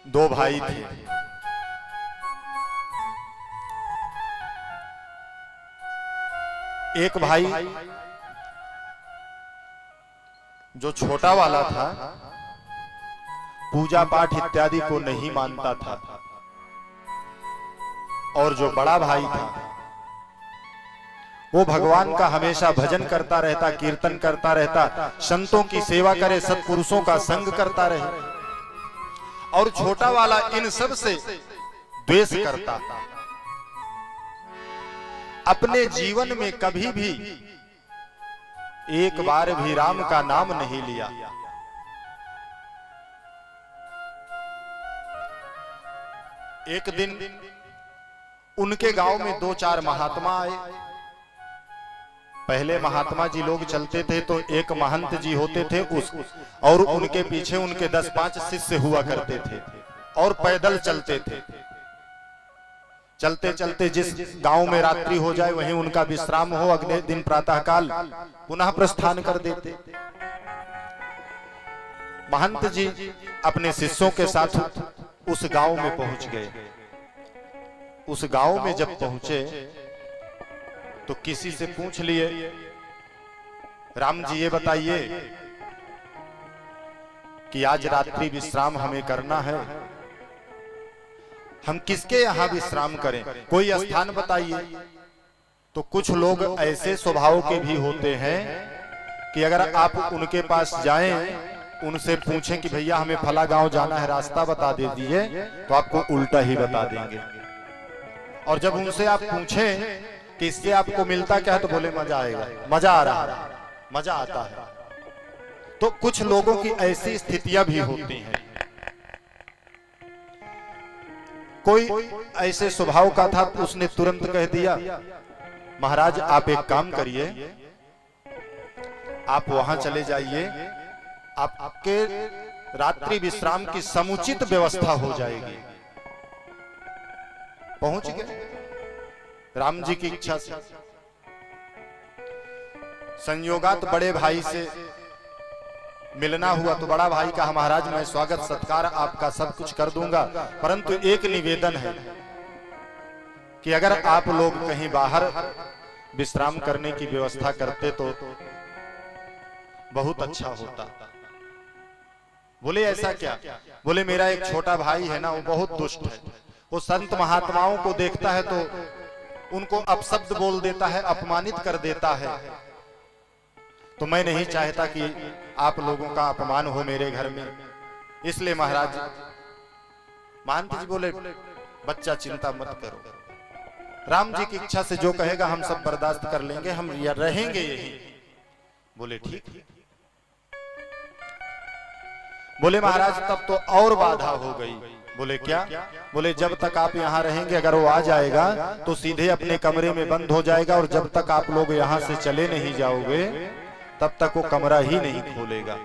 दो भाई थे। एक भाई जो छोटा वाला था पूजा पाठ इत्यादि को नहीं मानता था, और जो बड़ा भाई था वो भगवान का हमेशा भजन करता रहता, कीर्तन करता रहता, संतों की सेवा करे, सत्पुरुषों का संग करता रहे। और छोटा वाला इन सब से द्वेष करता था। अपने जीवन में कभी भी एक बार भी राम का नाम नहीं लिया। एक दिन उनके गांव में दो चार महात्मा आए। पहले महात्मा जी लोग चलते थे तो एक महंत जी होते थे और उनके पीछे उनके 10-5 शिष्य हुआ करते थे और पैदल चलते थे। चलते चलते जिस गांव में रात्रि हो जाए वहीं उनका विश्राम हो, अगले दिन प्रातःकाल पुनः प्रस्थान कर देते। महंत जी अपने शिष्यों के साथ उस गांव में पहुंच गए। उस गांव में जब पहुंचे तो किसी से पूछ लिए, राम जी ये बताइए कि आज रात्रि विश्राम हमें करना है, हम किसके यहां विश्राम करें, कोई स्थान बताइए। तो कुछ लोग ऐसे स्वभाव के भी होते हैं कि अगर आप उनके पास जाएं, उनसे पूछें कि भैया हमें फला गांव जाना है, रास्ता बता दीजिए, तो आपको उल्टा ही बता देंगे। और जब उनसे आप पूछें कि इससे आपको मिलता क्या है, तो बोले मजा आएगा, मजा आ रहा है, मजा आता है। तो कुछ लोगों की ऐसी स्थितियां भी होती हैं। कोई ऐसे स्वभाव का था, उसने तुरंत कह दिया, महाराज आप एक काम करिए, आप वहां चले जाइए, आपके रात्रि विश्राम की समुचित व्यवस्था हो जाएगी। पहुंच गए राम जी की इच्छा से। संयोगात बड़े भाई से मिलना हुआ तो बड़ा भाई कहा, महाराज मैं स्वागत सत्कार आपका सब कुछ कर दूंगा, परंतु एक निवेदन है कि अगर आप लोग कहीं बाहर विश्राम करने की व्यवस्था करते तो बहुत अच्छा होता। बोले ऐसा क्या? बोले मेरा एक छोटा भाई है ना, वो बहुत दुष्ट है, वो संत महात्माओं को देखता है तो उनको अपशब्द बोल देता है, अपमानित कर देता है। तो मैं नहीं चाहता कि आप लोगों का अपमान हो मेरे घर में, इसलिए महाराज। महंत जी बोले, बच्चा चिंता मत करो, राम जी की इच्छा से जो कहेगा हम सब बर्दाश्त कर लेंगे, हम रहेंगे यही। बोले ठीक। बोले महाराज तब तो और बाधा हो गई। बोले क्या? बोले जब तक आप यहाँ रहेंगे, अगर वो आ जाएगा तो सीधे अपने कमरे में बंद हो जाएगा, और जब तक आप लोग यहाँ से चले नहीं जाओगे तब तक वो कमरा ही नहीं खोलेगा।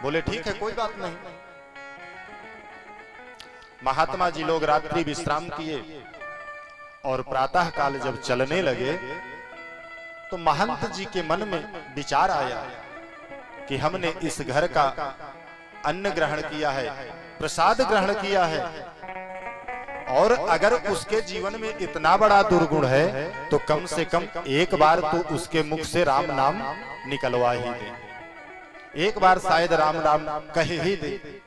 बोले ठीक है, कोई बात नहीं। महात्मा जी लोग रात्रि विश्राम किए और प्रातः काल जब चलने लगे तो महंत जी के मन में विचार आया कि हमने इस घर का अन्न ग्रहण किया है, प्रसाद ग्रहण किया है, और अगर उसके जीवन में इतना बड़ा दुर्गुण है तो कम से कम एक बार तो उसके मुख से राम नाम निकलवा ही दे, एक बार शायद राम नाम कह ही दे।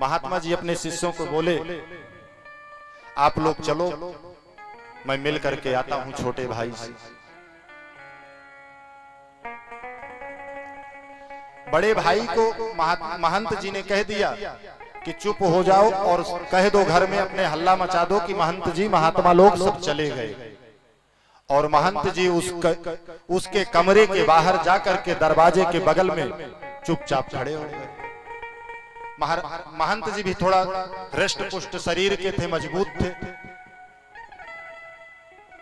महात्मा जी अपने शिष्यों को बोले, आप लोग चलो, मैं मिल करके आता हूं छोटे भाई से। बड़े भाई को महंत जी ने कह दिया कि चुप हो जाओ और कह दो घर में अपने हल्ला मचा दो कि महंत जी महात्मा लोग सब चले गए। और महंत जी उसके कमरे के बाहर जाकर के दरवाजे के बगल में चुपचाप खड़े हो गए। महंत जी भी थोड़ा हृष्ट पुष्ट शरीर के थे, मजबूत थे।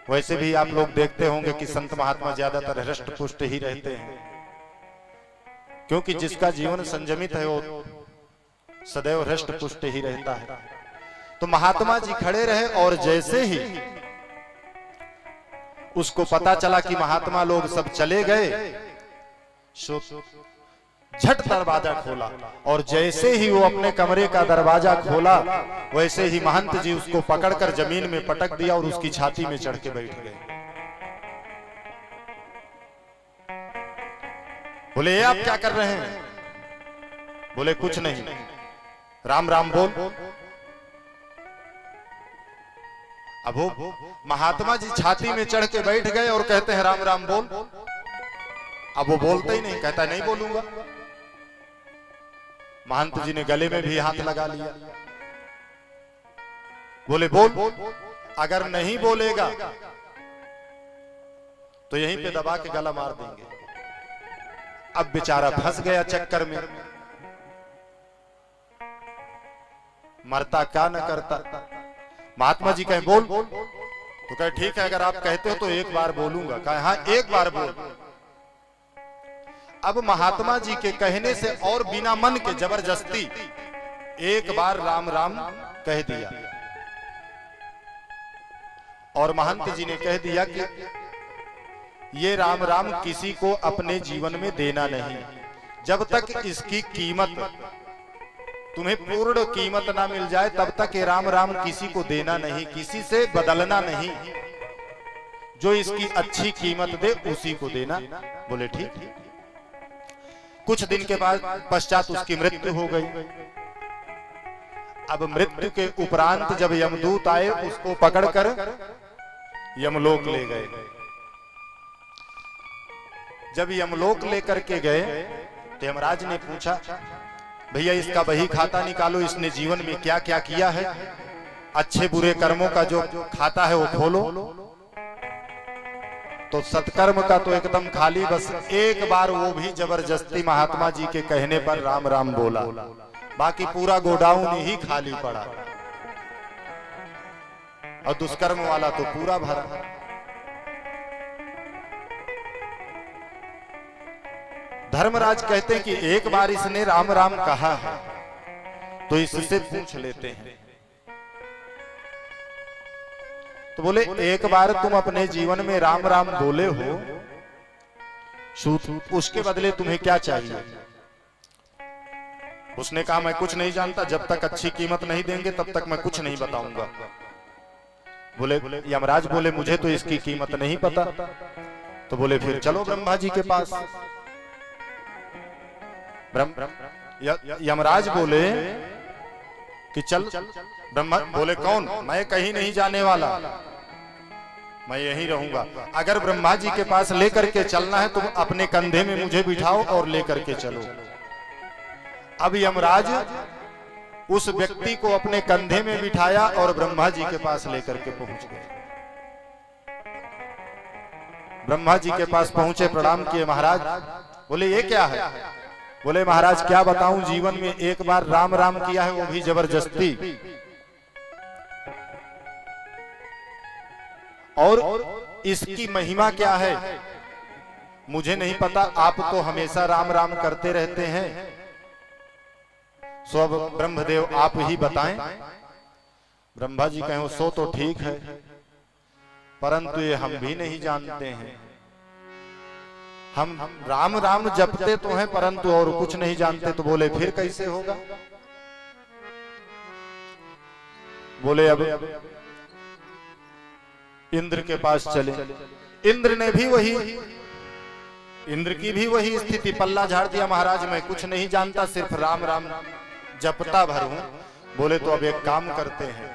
वैसे भी आप लोग देखते होंगे कि संत महात्मा ज्यादातर हृष्ट पुष्ट ही रहते हैं, क्योंकि जिसका जीवन संयमित है वो सदैव हृष्ट पुष्ट ही रहता है। तो महात्मा जी खड़े रहे, और जैसे ही उसको पता चला कि महात्मा लोग सब चले गए, झट दरवाजा खोला और जैसे ही वो अपने कमरे का दरवाजा खोला वैसे ही महंत जी उसको पकड़कर जमीन में पटक दिया और उसकी छाती में चढ़ के बैठ गए। बोले ये आप क्या कर रहे हैं? बोले कुछ नहीं, राम राम बोल। अब वो महात्मा जी छाती में चढ़ के बैठ गए और कहते हैं राम राम बोल। अब वो बोलते ही नहीं, कहता नहीं बोलूंगा। महंत जी ने गले में भी हाथ लगा लिया। बोले बोल, अगर नहीं बोलेगा तो यहीं पे दबा के गला मार देंगे। अब बेचारा फंस गया चक्कर में, मरता क्या न करता। महात्मा जी कहे बोल, तो कहे ठीक है अगर आप कहते हो तो एक बार बोलूंगा। कहे हाँ एक बार बोल। अब महात्मा जी के कहने से और बिना मन के जबरदस्ती एक बार राम राम कह दिया और महंत जी ने कह दिया कि ये राम राम किसी को अपने जीवन में देना नहीं, जब तक इसकी कीमत तुम्हें पूर्ण कीमत ना मिल जाए तब तक ये राम राम किसी को देना नहीं, किसी से बदलना नहीं, जो इसकी अच्छी कीमत दे उसी को देना। बोले ठीक। कुछ दिन के बाद पश्चात उसकी मृत्यु हो गई। अब मृत्यु के उपरांत जब यमदूत आए उसको पकड़कर यमलोक ले गए। जब यमलोक लेकर के गए तो यमराज ने पूछा भैया इसका बही खाता निकालो, इसने जीवन में क्या क्या किया है, अच्छे बुरे कर्मों का जो खाता है वो खोलो। तो सत्कर्म का तो एकदम खाली, बस एक बार वो भी जबरदस्ती महात्मा जी के कहने पर राम राम बोला, बाकी पूरा गोडाउन ही खाली पड़ा और दुष्कर्म वाला तो पूरा भरा। धर्मराज कहते हैं कि एक बार इसने राम राम कहा है तो इससे पूछ लेते हैं। तो बोले एक बार तुम अपने जीवन में राम राम बोले हो, उसके बदले तुम्हें क्या चाहिए? उसने कहा मैं कुछ नहीं जानता, जब तक अच्छी कीमत नहीं देंगे तब तक मैं कुछ नहीं बताऊंगा। बोले यमराज बोले मुझे तो इसकी कीमत नहीं पता। तो बोले फिर चलो ब्रह्मा जी के पास। यमराज बोले कि चल। ब्रह्मा बोले कौन? मैं कहीं नहीं जाने वाला, मैं यहीं रहूंगा। अगर ब्रह्मा जी के पास लेकर के चलना है तो अपने कंधे में मुझे बिठाओ और लेकर के चलो। अब यमराज उस व्यक्ति को अपने कंधे में बिठाया और ब्रह्मा जी के पास लेकर के पहुंच गए। ब्रह्मा जी के पास पहुंचे, प्रणाम किए। महाराज बोले ये क्या है? बोले महाराज क्या बताऊं, जीवन में एक बार राम राम किया है वो भी जबरदस्ती, और इसकी महिमा क्या है मुझे नहीं पता। आप तो हमेशा राम राम करते रहते हैं, सो अब ब्रह्मदेव आप ही बताएं। ब्रह्मा जी कहें सो तो ठीक है, परंतु ये हम भी नहीं जानते हैं। हम राम राम जपते तो हैं परंतु और कुछ नहीं जानते। तो बोले फिर कैसे होगा? बोले अब इंद्र के पास चले। इंद्र ने भी वही, इंद्र की भी वही स्थिति, पल्ला झाड़ दिया। महाराज मैं कुछ नहीं जानता, सिर्फ राम राम जपता भर हूं। बोले तो अब एक काम करते हैं।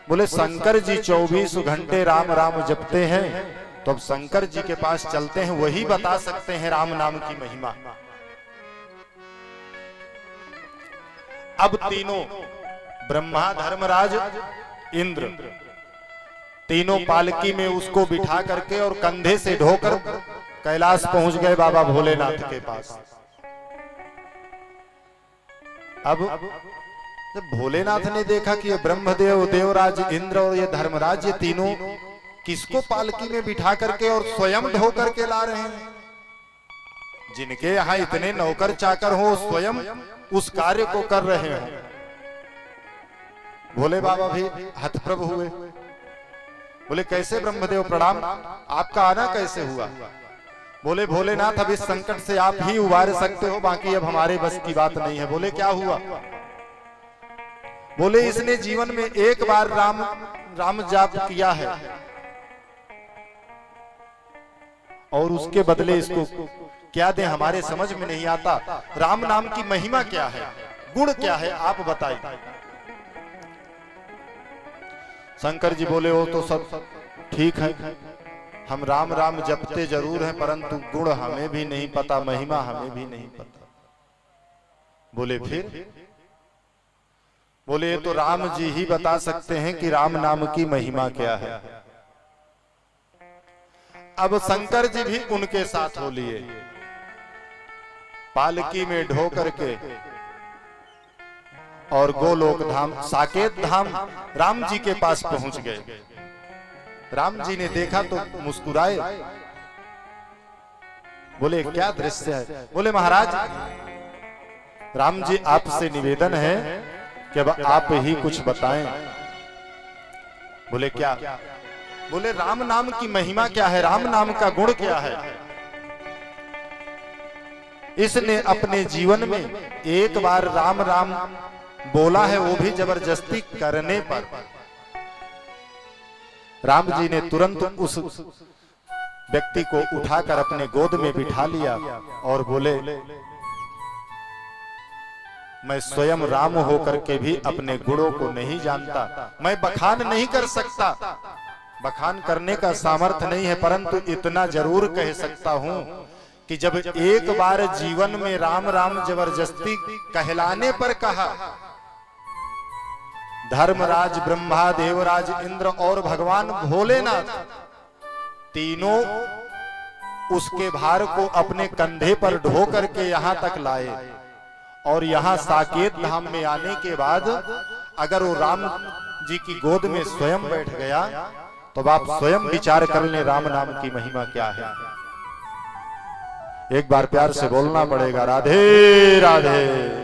बोले शंकर जी 24 घंटे राम राम जपते हैं, तो अब शंकर जी के पास चलते हैं, वही बता सकते हैं राम नाम की महिमा। अब तीनों ब्रह्मा, धर्मराज, इंद्र, तीनों पालकी में उसको बिठा करके और कंधे से ढोकर कैलाश पहुंच गए बाबा भोलेनाथ के पास। अब जब भोलेनाथ ने देखा कि ये ब्रह्मदेव, देवराज, इंद्र और ये धर्मराज, ये तीनों किसको पालकी में बिठा करके और स्वयं ढो करके ला रहे हैं, जिनके यहाँ इतने नौकर चाकर हो स्वयं उस कार्य को कर रहे हो। भोले बाबा भी हतप्रभ हुए। बोले कैसे ब्रह्मदेव प्रणाम, आपका आना कैसे हुआ? बोले भोलेनाथ अब इस संकट से आप ही उबार सकते हो, बाकी अब हमारे बस की बात नहीं है। बोले क्या हुआ? बोले इसने जीवन में एक बार राम जाप किया है और उसके बदले इसको क्या दें हमारे समझ में नहीं आता। राम नाम की महिमा क्या है, गुण क्या है, आप बताइए। शंकर जी बोले वो तो सब ठीक है, हम राम राम जपते जरूर हैं, परंतु गुण हमें भी नहीं पता, महिमा हमें भी नहीं पता। बोले फिर? बोले ये तो राम जी ही बता सकते हैं कि राम नाम की महिमा क्या है। अब शंकर जी भी उनके साथ हो लिए, पालकी में ढो करके और गोलोक धाम साकेत धाम राम जी के पास पहुंच गए। राम जी ने देखा तो मुस्कुराए, बोले क्या दृश्य है। बोले महाराज राम जी आपसे निवेदन है कि अब आप ही कुछ बताएं। बोले क्या? बोले राम नाम की महिमा क्या है, राम नाम का गुण क्या है। इसने अपने जीवन में एक बार राम राम बोला है, वो भी जबरदस्ती करने पर। राम जी ने तुरंत उस व्यक्ति को उठाकर अपने गोद में बिठा लिया और बोले मैं स्वयं राम होकर के भी अपने गुणों को नहीं जानता, मैं बखान नहीं कर सकता, बखान करने का सामर्थ्य नहीं है, परंतु इतना जरूर कह सकता हूं कि जब एक बार जीवन में राम राम जबरदस्ती कहलाने पर कहा, धर्मराज ब्रह्मा देवराज इंद्र और भगवान भोलेनाथ तीनों उसके भार को अपने कंधे पर ढो करके यहां तक लाए। और यहां साकेत धाम में आने के बाद अगर वो राम जी की गोद में स्वयं बैठ गया तो आप स्वयं विचार कर लें राम नाम की महिमा क्या है। एक बार प्यार से बोलना पड़ेगा, राधे राधे।